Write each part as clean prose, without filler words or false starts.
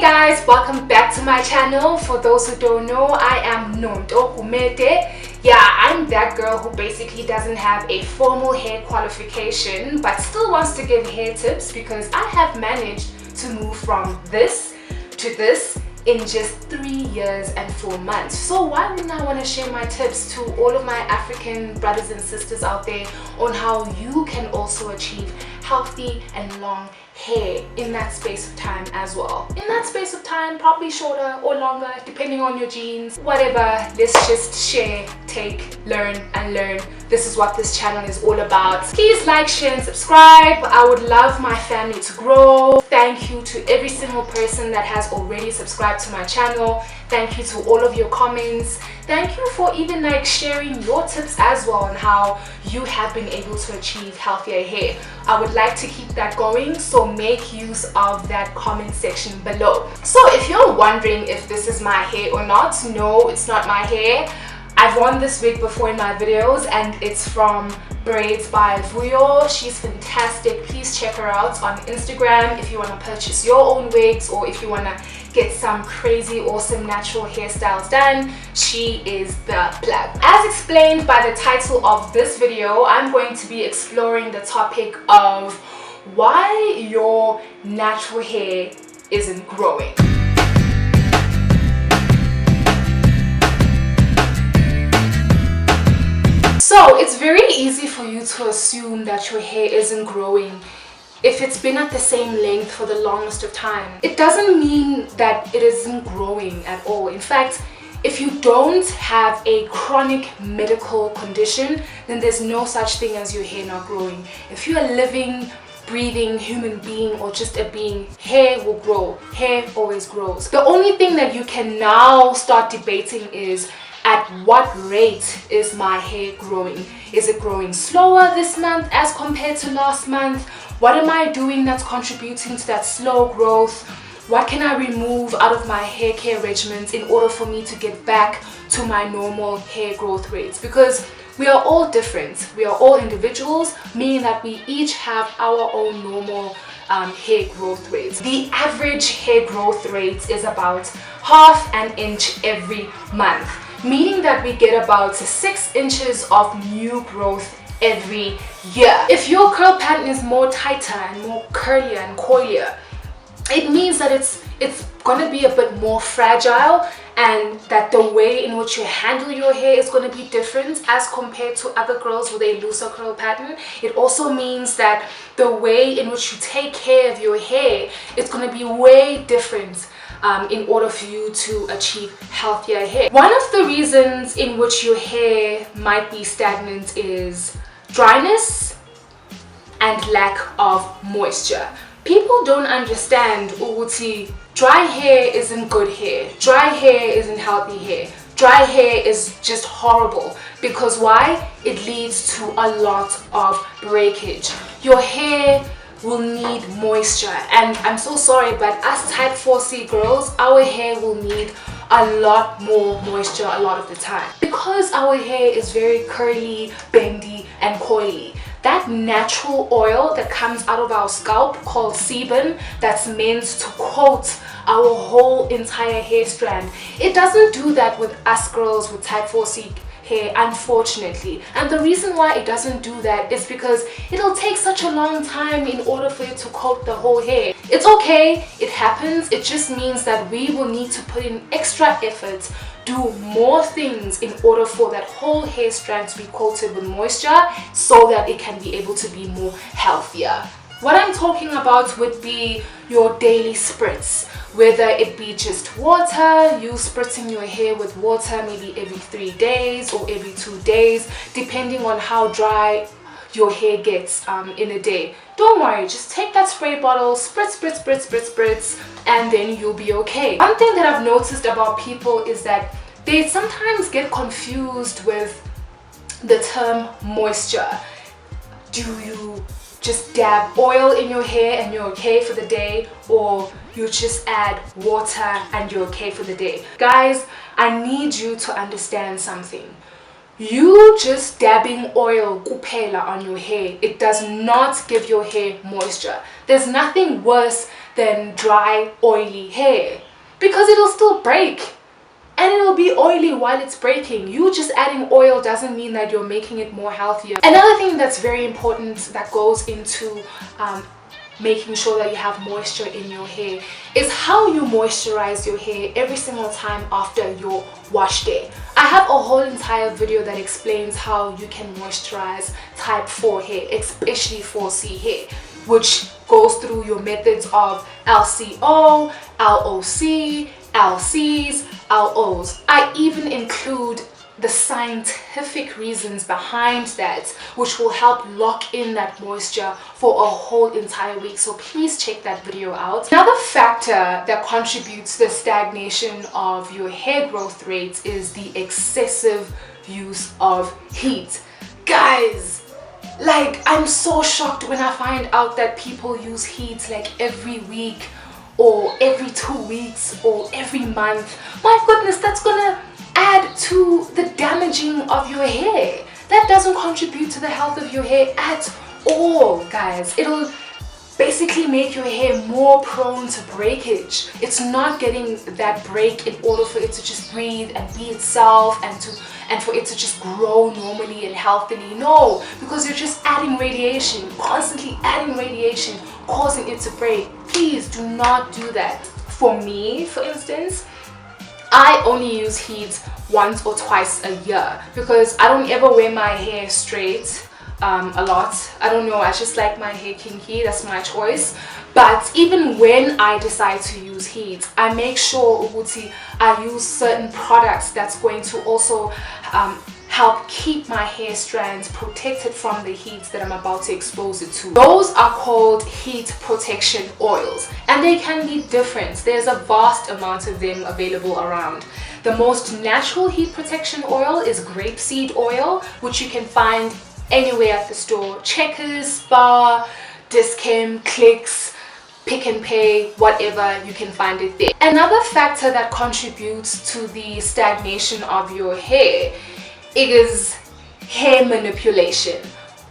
guys, welcome back to my channel. For those who don't know, I am Nonto Kumete. Yeah, I'm that girl who basically doesn't have a formal hair qualification but still wants to give hair tips because I have managed to move from this to this in just 3 years and 4 months. So why wouldn't I want to share my tips to all of my African brothers and sisters out there on how you can also achieve healthy and long hair in that space of time as well. In that space of time, probably shorter or longer depending on your genes, whatever. Let's just share, take, learn and learn. This is what this channel is all about. Please like, share and subscribe. I would love my family to grow. Thank you to every single person that has already subscribed to my channel. Thank you to all of your comments. Thank you for even sharing your tips as well on how you have been able to achieve healthier hair. I would like to keep that going, so make use of that comment section below. So if you're wondering if this is my hair or not, no, it's not my hair. I've worn this wig before in my videos and it's from Braids by Vuyo. She's fantastic. Please check her out on Instagram if you want to purchase your own wigs or if you want to get some crazy awesome natural hairstyles done. She is the plug. As explained by the title of this video, I'm going to be exploring the topic of why your natural hair isn't growing. So it's very easy for you to assume that your hair isn't growing if it's been at the same length for the longest of time. It doesn't mean that it isn't growing at all. In fact, if you don't have a chronic medical condition, then there's no such thing as your hair not growing. If you're a living, breathing human being or just a being, hair will grow. Hair always grows. The only thing that you can now start debating is, at what rate is my hair growing? Is it growing slower this month as compared to last month? What am I doing that's contributing to that slow growth? What can I remove out of my hair care regimens in order for me to get back to my normal hair growth rates? Because we are all different. We are all individuals, meaning that we each have our own normal hair growth rates. The average hair growth rate is about half an inch every month, meaning that we get about 6 inches of new growth every year. If your curl pattern is more tighter and more curlier and coilier, it means that it's going to be a bit more fragile and that the way in which you handle your hair is going to be different as compared to other girls with a looser curl pattern. It also means that the way in which you take care of your hair is going to be way different in order for you to achieve healthier hair. One of the reasons in which your hair might be stagnant is dryness and lack of moisture. People don't understand ukuthi dry hair isn't good hair. Dry hair isn't healthy hair. Dry hair is just horrible. Because why? It leads to a lot of breakage. Your hair will need moisture, and I'm so sorry, but us type 4C girls, our hair will need a lot more moisture a lot of the time because our hair is very curly, bendy and coily. That natural oil that comes out of our scalp called sebum, that's meant to coat our whole entire hair strand, it doesn't do that with us girls with type 4C hair, unfortunately. And the reason why it doesn't do that is because it'll take such a long time in order for it to coat the whole hair. It's okay, it happens. It just means that we will need to put in extra effort, do more things in order for that whole hair strand to be coated with moisture so that it can be able to be more healthier. What I'm talking about would be your daily spritz, whether it be just water, you spritzing your hair with water maybe every 3 days or every 2 days, depending on how dry your hair gets in a day. Don't worry, just take that spray bottle, spritz, spritz, spritz, spritz, spritz, and then you'll be okay. One thing that I've noticed about people is that they sometimes get confused with the term moisture. Do you just dab oil in your hair and you're okay for the day, or you just add water and you're okay for the day? Guys, I need you to understand something. You just dabbing oil kuphela on your hair, it does not give your hair moisture. There's nothing worse than dry, oily hair because it'll still break and it'll be oily while it's breaking. You just adding oil doesn't mean that you're making it more healthier. Another thing that's very important that goes into making sure that you have moisture in your hair is how you moisturize your hair every single time after your wash day. I have a whole entire video that explains how you can moisturize type 4 hair, especially 4C hair, which goes through your methods of LCO, LOC, LCs, LOs. I even include the scientific reasons behind that, which will help lock in that moisture for a whole entire week. So please check that video out. Another factor that contributes to the stagnation of your hair growth rates is the excessive use of heat. Guys, like, I'm so shocked when I find out that people use heat like every week or every 2 weeks or every month. My goodness, that's gonna add to the damaging of your hair. That doesn't contribute to the health of your hair at all, guys. It'll basically make your hair more prone to breakage. It's not getting that break in order for it to just breathe and be itself and for it to just grow normally and healthily. No, because you're just adding radiation, constantly adding radiation, causing it to break. Please do not do that. For me, for instance, I only use heat once or twice a year because I don't ever wear my hair straight a lot. I don't know, I just like my hair kinky, that's my choice. But even when I decide to use heat, I make sure I use certain products that's going to also help keep my hair strands protected from the heat that I'm about to expose it to. Those are called heat protection oils, and they can be different. There's a vast amount of them available around. The most natural heat protection oil is grapeseed oil, which you can find anywhere at the store. Checkers, Spar, Dis-Chem, Clicks, Pick and Pay, whatever, you can find it there. Another factor that contributes to the stagnation of your hair is hair manipulation.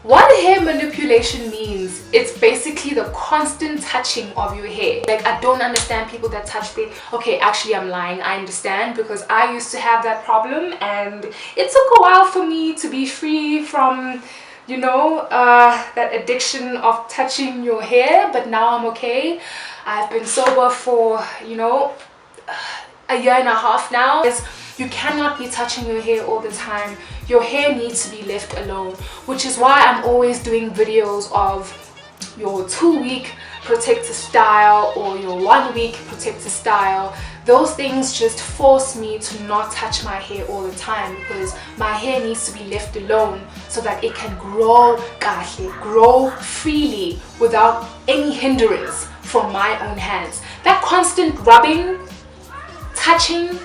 What hair manipulation means, it's basically the constant touching of your hair. Like, I don't understand people that touch their... Okay, actually I'm lying, I understand, because I used to have that problem and it took a while for me to be free from, you know, that addiction of touching your hair, but now I'm okay. I've been sober for, you know, a year and a half now. You cannot be touching your hair all the time. Your hair needs to be left alone, which is why I'm always doing videos of your 2-week protector style or your 1-week protector style. Those things just force me to not touch my hair all the time because my hair needs to be left alone so that it can grow kahle, grow freely without any hindrance from my own hands. That constant rubbing, touching,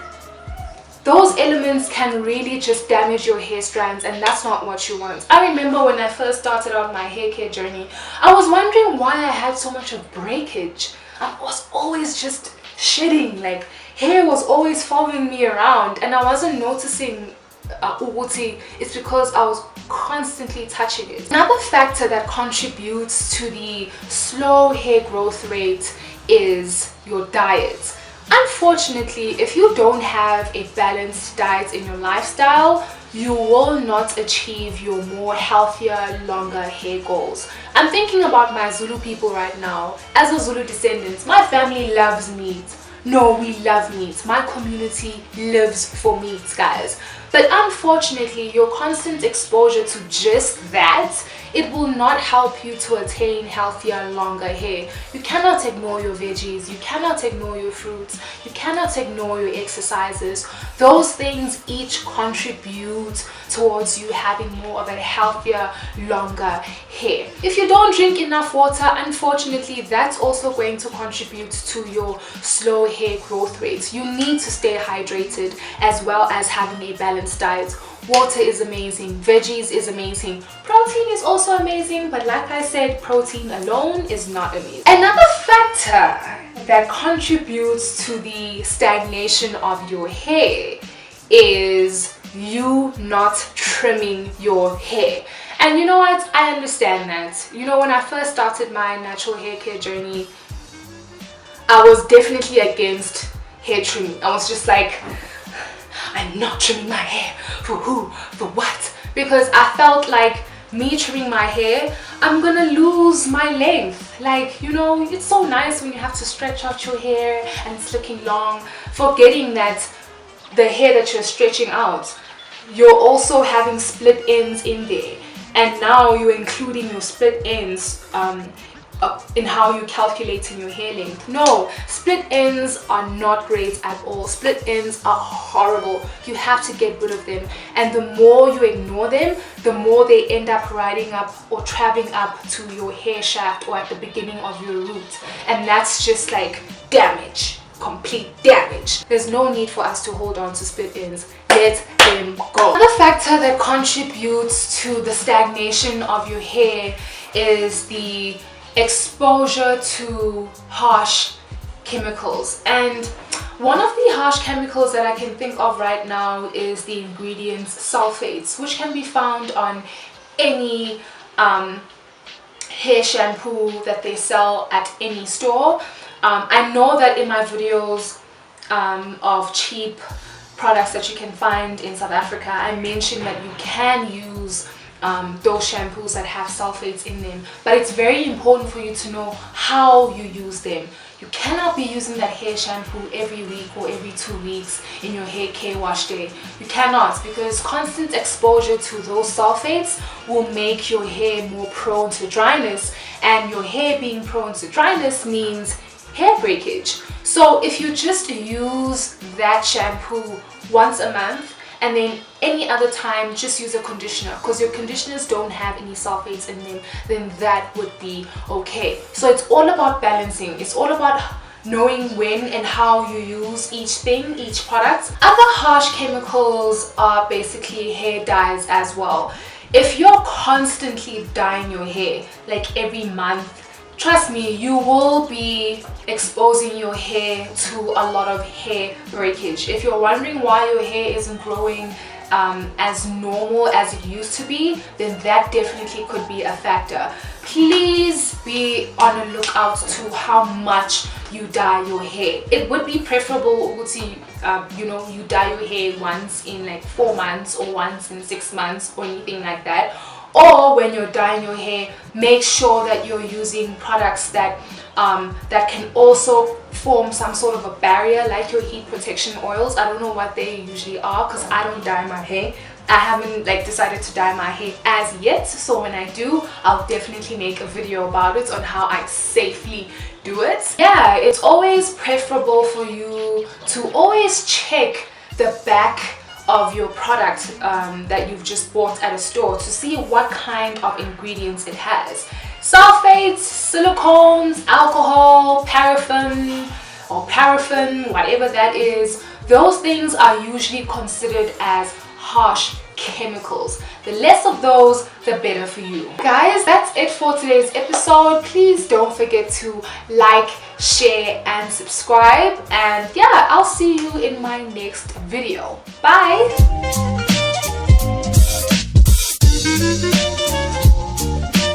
those elements can really just damage your hair strands, and that's not what you want. I remember when I first started on my hair care journey, I was wondering why I had so much of breakage. I was always just shedding, like hair was always following me around, and I wasn't noticing it's because I was constantly touching it. Another factor that contributes to the slow hair growth rate is your diet. Unfortunately, if you don't have a balanced diet in your lifestyle, you will not achieve your more healthier, longer hair goals. I'm thinking about my Zulu people right now. As a Zulu descendant, my family loves meat. No, we love meat. My community lives for meat, guys. But unfortunately, your constant exposure to just that, it will not help you to attain healthier, longer hair. You cannot ignore your veggies, you cannot ignore your fruits, you cannot ignore your exercises. Those things each contribute towards you having more of a healthier, longer hair. If you don't drink enough water, unfortunately, that's also going to contribute to your slow hair growth rates. You need to stay hydrated as well as having a balanced diet. Water is amazing, veggies is amazing, protein is also amazing, but like I said, protein alone is not amazing. Another factor that contributes to the stagnation of your hair is you not trimming your hair. And you know what, I understand that. You know, when I first started my natural hair care journey, I was definitely against hair trimming. I was just like, I'm not trimming my hair. For who? For what? Because I felt like me trimming my hair, I'm gonna lose my length. Like, you know, it's so nice when you have to stretch out your hair and it's looking long, forgetting that the hair that you're stretching out, you're also having split ends in there, and now you're including your split ends in how you're calculating your hair length. No, split ends are not great at all. Split ends are horrible. You have to get rid of them, and the more you ignore them, the more they end up riding up or traveling up to your hair shaft or at the beginning of your root, and that's just like damage, complete damage. There's no need for us to hold on to split ends. Let them go. Another factor that contributes to the stagnation of your hair is the exposure to harsh chemicals. And one of the harsh chemicals that I can think of right now is the ingredient sulfates, which can be found on any hair shampoo that they sell at any store. I know that in my videos of cheap products that you can find in South Africa, I mentioned that you can use those shampoos that have sulfates in them, but it's very important for you to know how you use them. You cannot be using that hair shampoo every week or every 2 weeks in your hair care wash day. You cannot, because constant exposure to those sulfates will make your hair more prone to dryness, and your hair being prone to dryness means hair breakage. So if you just use that shampoo once a month, and then any other time just use a conditioner, because your conditioners don't have any sulfates in them, then that would be okay. So it's all about balancing. It's all about knowing when and how you use each thing, each product. Other harsh chemicals are basically hair dyes as well. If you're constantly dyeing your hair, like every month, trust me, you will be exposing your hair to a lot of hair breakage. If you're wondering why your hair isn't growing as normal as it used to be, then that definitely could be a factor. Please be on the lookout to how much you dye your hair. It would be preferable to you dye your hair once in like 4 months or once in 6 months or anything like that. Or when you're dyeing your hair, make sure that you're using products that that can also form some sort of a barrier, like your heat protection oils. I don't know what they usually are, because I don't dye my hair. I haven't decided to dye my hair as yet, so when I do, I'll definitely make a video about it on how I safely do it. Yeah, it's always preferable for you to always check the back of your product that you've just bought at a store to see what kind of ingredients it has. Sulfates, silicones, alcohol, paraffin, whatever that is, those things are usually considered as harsh chemicals. The less of those, the better for you. Guys, that's it for today's episode. Please don't forget to like, share and subscribe, and yeah, I'll see you in my next video. Bye.